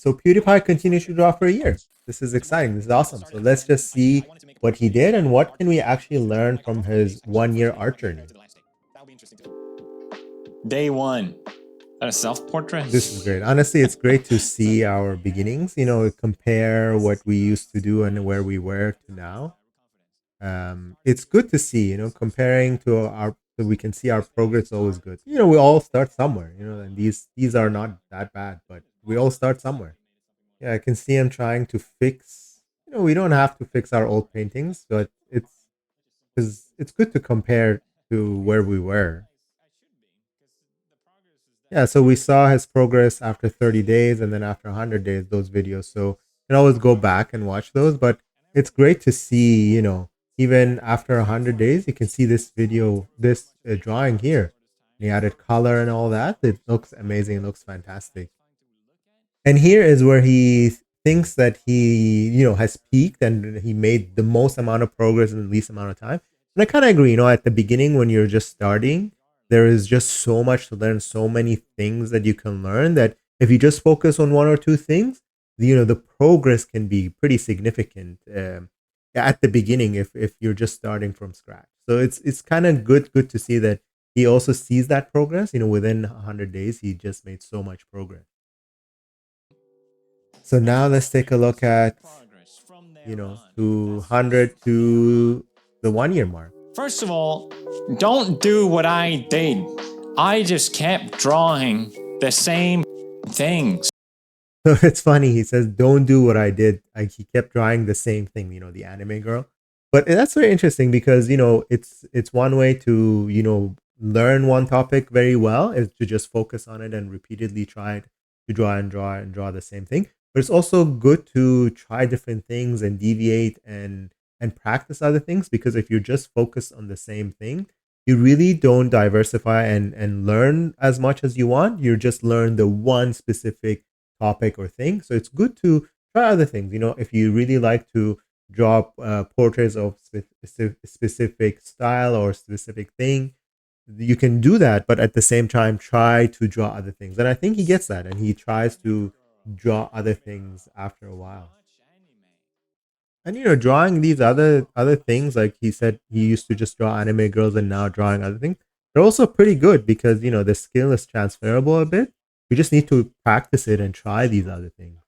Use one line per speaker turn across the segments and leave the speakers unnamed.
So PewDiePie continues to draw for a year. This is exciting. This is awesome. So let's just see what he did and what can we actually learn from his 1 year art journey.
Day one, a self-portrait.
This is great. Honestly, it's great to see our beginnings, compare what we used to do and where we were to now. It's good to see, comparing to our, so we can see our progress is always good. We all start somewhere, and these are not that bad, but we all start somewhere. Yeah, I can see him trying to fix, we don't have to fix our old paintings, but it's because it's good to compare to where we were. Yeah, so we saw his progress after 30 days and then after 100 days, those videos. So you can always go back and watch those. But it's great to see, even after 100 days, you can see this video, this drawing here. He added color and all that. It looks amazing. It looks fantastic. And here is where he thinks that he, has peaked and he made the most amount of progress in the least amount of time. And I kind of agree, at the beginning when you're just starting, there is just so much to learn, so many things that you can learn that if you just focus on one or two things, the progress can be pretty significant at the beginning if you're just starting from scratch. So it's kind of good to see that he also sees that progress. Within 100 days, he just made so much progress. So now let's take a look at, 200 to the 1 year mark.
First of all, don't do what I did. I just kept drawing the same things.
So it's funny. He says, "Don't do what I did." Like he kept drawing the same thing. The anime girl. But that's very interesting because it's one way to learn one topic very well is to just focus on it and repeatedly try to draw and draw and draw the same thing. But it's also good to try different things and deviate and practice other things because if you're just focused on the same thing, you really don't diversify and learn as much as you want. You just learn the one specific topic or thing. So it's good to try other things. If you really like to draw portraits of specific style or specific thing, you can do that. But at the same time, try to draw other things. And I think he gets that, and he tries to draw other things after a while. And drawing these other things, like he said, he used to just draw anime girls, and now drawing other things. They're also pretty good because the skill is transferable a bit. You just need to practice it and try these other things.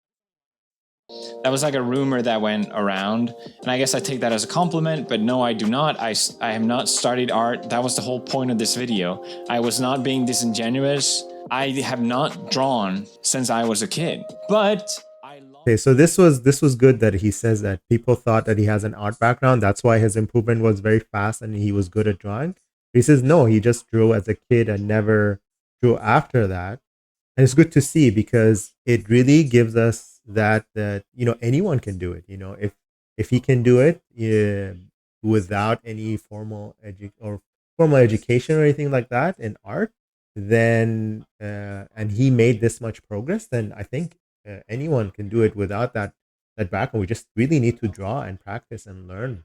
That was like a rumor that went around, and I guess I take that as a compliment, but no, I do not. I have not studied art. That was the whole point of this video. I was not being disingenuous. I have not drawn since I was a kid, but
okay, so this was good that he says that people thought that he has an art background. That's why his improvement was very fast and he was good at drawing. He says no, he just drew as a kid and never drew after that. And it's good to see because it really gives us that anyone can do it. If he can do it without any formal education or anything like that in art, then and he made this much progress, then I think anyone can do it without that background. We just really need to draw and practice and learn.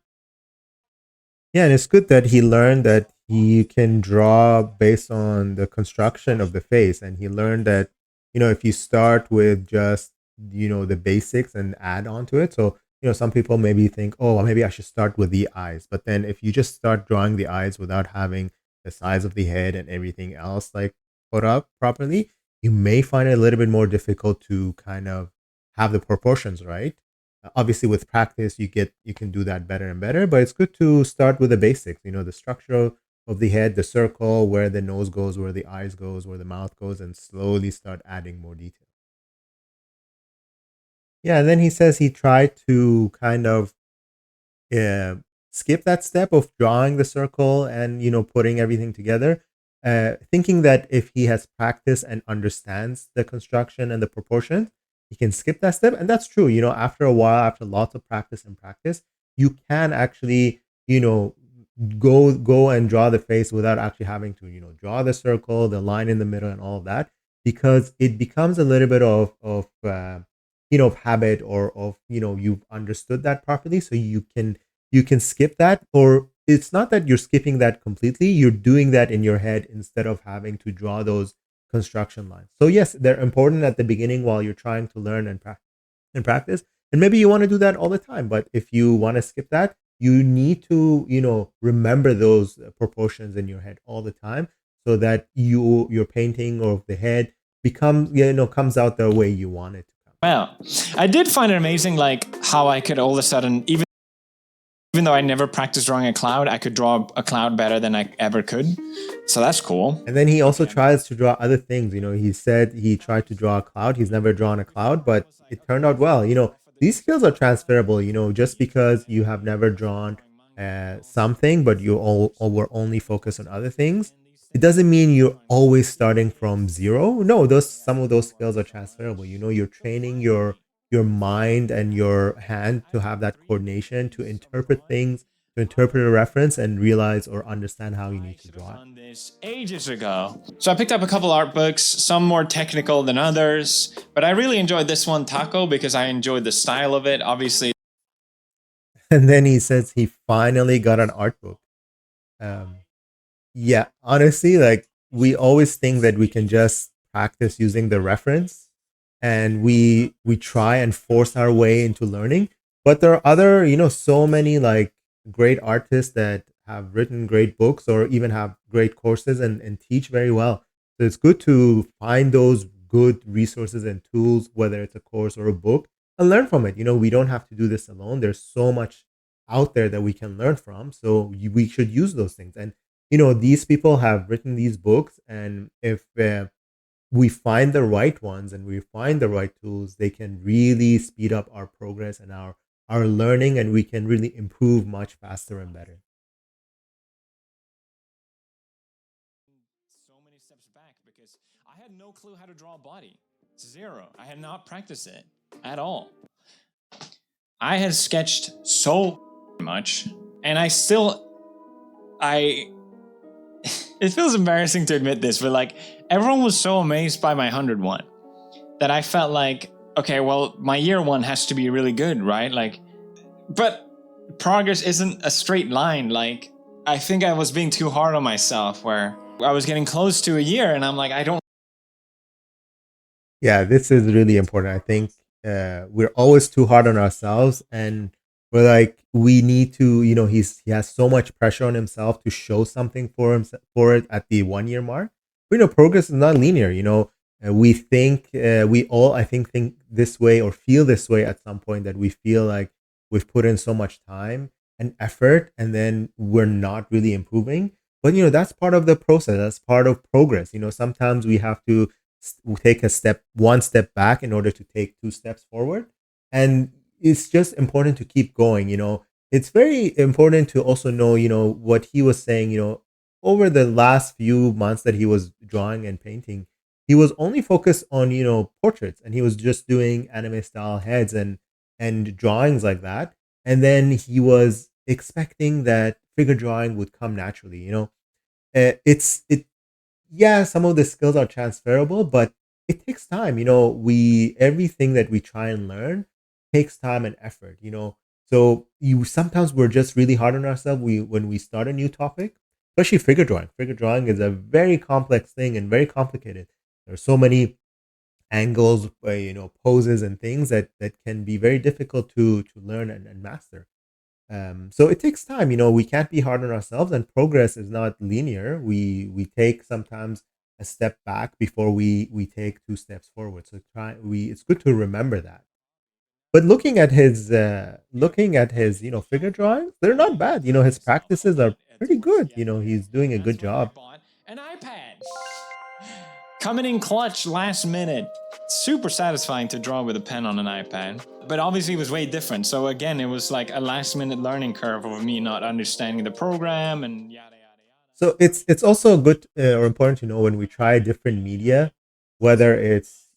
Yeah, and it's good that he learned that he can draw based on the construction of the face, and he learned that if you start with just the basics and add on to it. So some people maybe think, oh, well, maybe I should start with the eyes, but then if you just start drawing the eyes without having the size of the head and everything else like put up properly, you may find it a little bit more difficult to kind of have the proportions right. Obviously, with practice, you can do that better and better. But it's good to start with the basics. The structure of the head, the circle, where the nose goes, where the eyes goes, where the mouth goes, and slowly start adding more detail. Yeah, and then he says he tried to kind of skip that step of drawing the circle and putting everything together, thinking that if he has practice and understands the construction and the proportions, he can skip that step. And that's true. After a while, after lots of practice and practice, you can actually go and draw the face without actually having to draw the circle, the line in the middle, and all of that, because it becomes a little bit of habit, or of you've understood that properly, so you can skip that. Or it's not that you're skipping that completely, you're doing that in your head instead of having to draw those construction lines. So yes, they're important at the beginning while you're trying to learn and practice. And maybe you want to do that all the time. But if you want to skip that, you need to, remember those proportions in your head all the time so that your painting of the head becomes, comes out the way you want it to come.
Well, I did find it amazing, like how I could all of a sudden, even though I never practiced drawing a cloud, I could draw a cloud better than I ever could. So that's cool.
And then he also tries to draw other things. He said he tried to draw a cloud. He's never drawn a cloud, but it turned out well. These skills are transferable. Just because you have never drawn something, but you all were only focused on other things, it doesn't mean you're always starting from zero. No, those some of those skills are transferable. You're training your mind and your hand to have that coordination to interpret things, to interpret a reference and realize or understand how you need to draw it.
Done this ages ago. So I picked up a couple art books, some more technical than others, but I really enjoyed this one, Taco, because I enjoyed the style of it. Obviously,
And then he says he finally got an art book. Yeah, honestly, like we always think that we can just practice using the reference, and we try and force our way into learning. But there are other, so many like great artists that have written great books or even have great courses and teach very well. So it's good to find those good resources and tools, whether it's a course or a book, and learn from it. We don't have to do this alone. There's so much out there that we can learn from. So we should use those things. And these people have written these books, and if we find the right ones and we find the right tools, they can really speed up our progress and our learning, and we can really improve much faster and better.
so many steps back because I had no clue how to draw a body. Zero. I had not practiced it at all. I had sketched so much, and it feels embarrassing to admit this, but like everyone was so amazed by my 101 that I felt like, okay, well, my year one has to be really good, right? Like, but progress isn't a straight line. Like, I think I was being too hard on myself where I was getting close to a year and I'm like, I don't.
Yeah, this is really important. I think we're always too hard on ourselves, and we're like, we need to, he has so much pressure on himself to show something for it at the 1 year mark. But, progress is not linear. We think we all, I think this way or feel this way at some point, that we feel like we've put in so much time and effort, and then we're not really improving. But that's part of the process. That's part of progress. Sometimes we have to take one step back in order to take two steps forward, and it's just important to keep going. It's very important to also know, what he was saying. Over the last few months that he was drawing and painting, he was only focused on portraits, and he was just doing anime style heads and drawings like that. And then he was expecting that figure drawing would come naturally. It's it Yeah, some of the skills are transferable, but it takes time. We everything that we try and learn takes time and effort. So you sometimes we're just really hard on ourselves. When we start a new topic, especially figure drawing. Figure drawing is a very complex thing and very complicated. There are so many angles, poses and things that can be very difficult to learn and master. So it takes time. We can't be hard on ourselves, and progress is not linear. We take sometimes a step back before we take two steps forward. So it's good to remember that. But looking at his figure drawings, they're not bad. His practices are pretty good. He's doing a good job.
Bought an iPad. Coming in clutch last minute. Super satisfying to draw with a pen on an iPad. But obviously it was way different. So again, it was like a last minute learning curve of me not understanding the program and yada yada yada.
So it's also good or important to know when we try different media, whether it's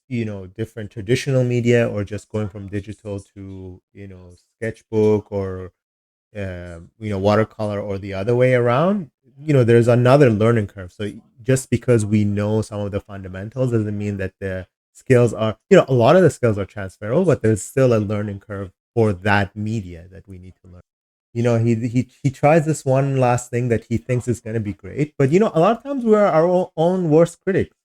different traditional media or just going from digital to sketchbook or watercolor or the other way around. There's another learning curve. So just because we know some of the fundamentals doesn't mean that the skills are, a lot of the skills are transferable, but there's still a learning curve for that media that we need to learn. He tries this one last thing that he thinks is going to be great, but a lot of times we're our own worst critics.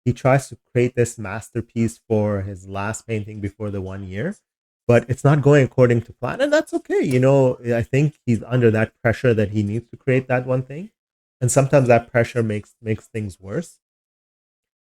he tries to create this masterpiece for his last painting before the 1 year, but it's not going according to plan, and that's okay. I think he's under that pressure that he needs to create that one thing, and sometimes that pressure makes things worse.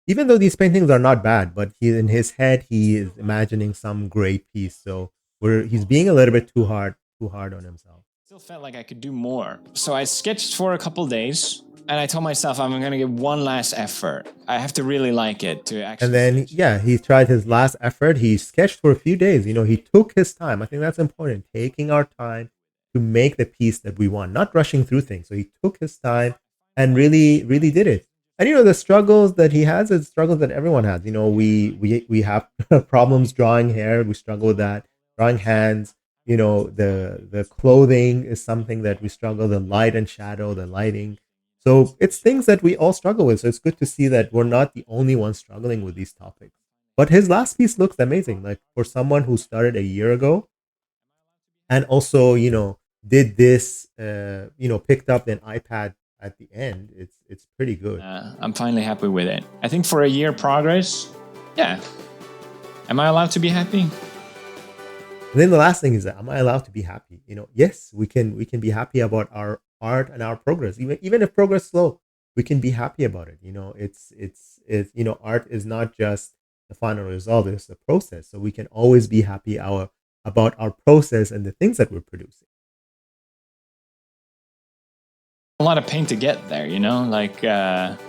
Even though these paintings are not bad, but he in his head he is imagining some great piece, so he's being a little bit too hard on himself.
Still felt like I could do more. So I sketched for a couple days, and I told myself I'm gonna give one last effort. I have to really like it to
And
actually
then,
finish it.
yeah, he tried his last effort. He sketched for a few days. He took his time. I think that's important, taking our time to make the piece that we want, not rushing through things. So he took his time and really, really did it. And the struggles that he has is struggles that everyone has. We have problems drawing hair. We struggle with that. Drawing hands. The clothing is something that we struggle. The light and shadow, the lighting. So it's things that we all struggle with. So it's good to see that we're not the only ones struggling with these topics. But his last piece looks amazing. Like, for someone who started a year ago and also, did this, picked up an iPad at the end, it's pretty good.
I'm finally happy with it. I think for a year progress, yeah. Am I allowed to be happy?
And then the last thing is that, am I allowed to be happy? Yes, we can be happy about our art and our progress. Even if progress is slow, we can be happy about it. Art is not just the final result; it's the process. So we can always be happy about our process and the things that we're producing.
A lot of pain to get there, like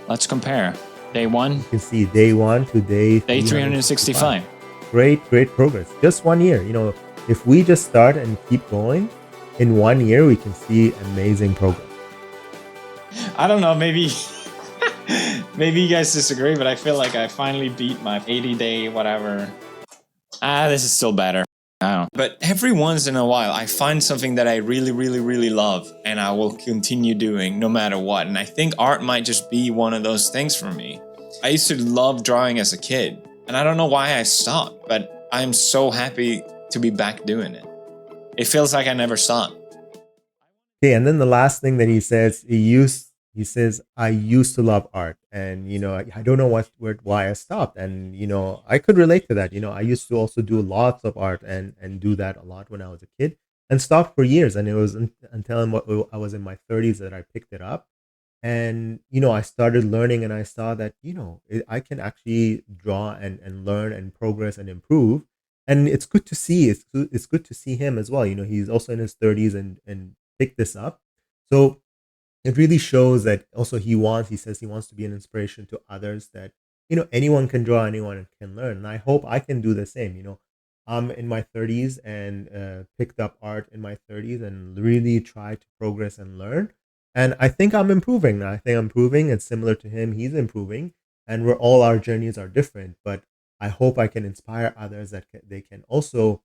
let's compare. Day one,
You can see day one to day
day 365.
Great progress. Just 1 year. If we just start and keep going, in 1 year we can see amazing progress.
I don't know, maybe maybe you guys disagree, but I feel like I finally beat my 80-day whatever. This is still better. I don't know. But every once in a while, I find something that I really, really, really love, and I will continue doing no matter what. And I think art might just be one of those things for me. I used to love drawing as a kid, and I don't know why I stopped, but I'm so happy to be back doing it. It feels like I never stopped.
Okay, and then the last thing that he says, I used to love art, and I don't know why I stopped, and I could relate to that. I used to also do lots of art and do that a lot when I was a kid, and stopped for years, and it was until I was in my 30s that I picked it up, and I started learning, and I saw that I can actually draw and learn and progress and improve, and it's good to see. It's good to see him as well. He's also in his 30s and picked this up. So it really shows that also he says he wants to be an inspiration to others, that anyone can draw, anyone can learn, and I hope I can do the same. I'm in my 30s and picked up art in my 30s and really tried to progress and learn, and I think I'm improving. It's similar to him, he's improving, and we're all, our journeys are different, but I hope I can inspire others that they can also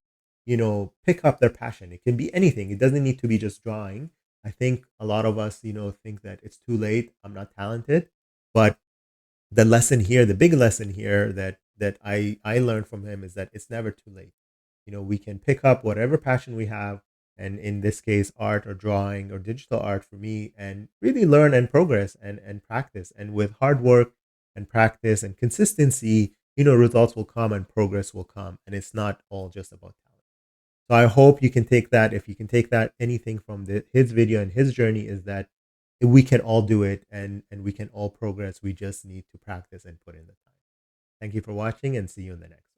pick up their passion. It can be anything, it doesn't need to be just drawing. I think a lot of us, think that it's too late, I'm not talented. But the big lesson here that I learned from him is that it's never too late. We can pick up whatever passion we have, and in this case, art or drawing or digital art for me, and really learn and progress and practice. And with hard work and practice and consistency, results will come and progress will come. And it's not all just about talent. So I hope you can take that. If you can take that, anything from his video and his journey, is that we can all do it, and we can all progress. We just need to practice and put in the time. Thank you for watching, and see you in the next.